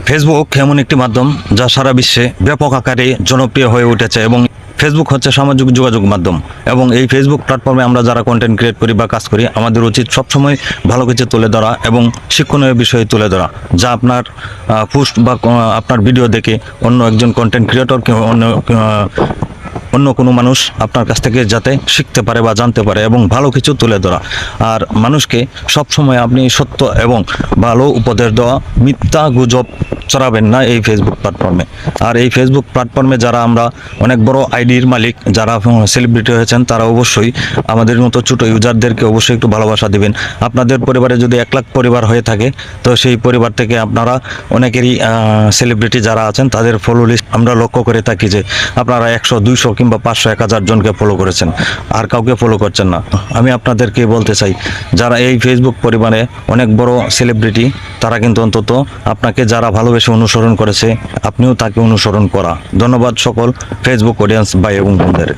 Facebook এমন একটি মাধ্যম যা সারা বিশ্বে ব্যাপক আকারে জনপ্রিয় হয়ে উঠেছে এবং ফেসবুক হচ্ছে সামাজিক যোগাযোগ মাধ্যম এবং এই ফেসবুক প্ল্যাটফর্মে আমরা যারা কন্টেন্ট ক্রিয়েট করি বা কাজ করি আমাদের উচিত সবসময় ভালো কিছু তুলে ধরা এবং শিক্ষণীয় বিষয় তুলে ধরা যা আপনার পোস্ট বা আপনার ভিডিও দেখে অন্য একজন কন্টেন্ট ক্রিয়েটর কিংবা অন্য কোনো মানুষ আপনার কাছ থেকে যাতে শিখতে পারে বা জানতে পারে এবং ভালো কিছু তুলে ধরা। আর মানুষকে সবসময় আপনি সত্য এবং ভালো উপদেশ দেওয়া, মিথ্যা গুজব ছড়াবেন না এই ফেসবুক প্ল্যাটফর্মে। আর এই ফেসবুক প্ল্যাটফর্মে যারা আমরা অনেক বড় আইডির মালিক, যারা সেলিব্রিটি হয়েছেন, তারা অবশ্যই আমাদের মতো ছোটো ইউজারদেরকে অবশ্যই একটু ভালোবাসা দিবেন। আপনাদের পরিবারে যদি 1 লাখ পরিবার হয়ে থাকে তো সেই পরিবার থেকে আপনারা অনেকেরই সেলিব্রিটি যারা আছেন তাদের ফলো লিস্ট আমরা লক্ষ্য করে থাকি যে আপনারা 100, 200 কিংবা 500, 1000 জনকে ফলো করেছেন, আর কাউকে ফলো করছেন না। আমি আপনাদেরকে বলতে চাই, যারা এই ফেসবুক পরিবারে অনেক বড় সেলিব্রিটি, তারা কিন্তু অন্তত আপনাকে যারা ভালোবেসে অনুসরণ করেছে, আপনিও তাকে অনুসরণ করা। ধন্যবাদ সকল ফেসবুক অডিয়েন্স ভাই এবং বোনদের।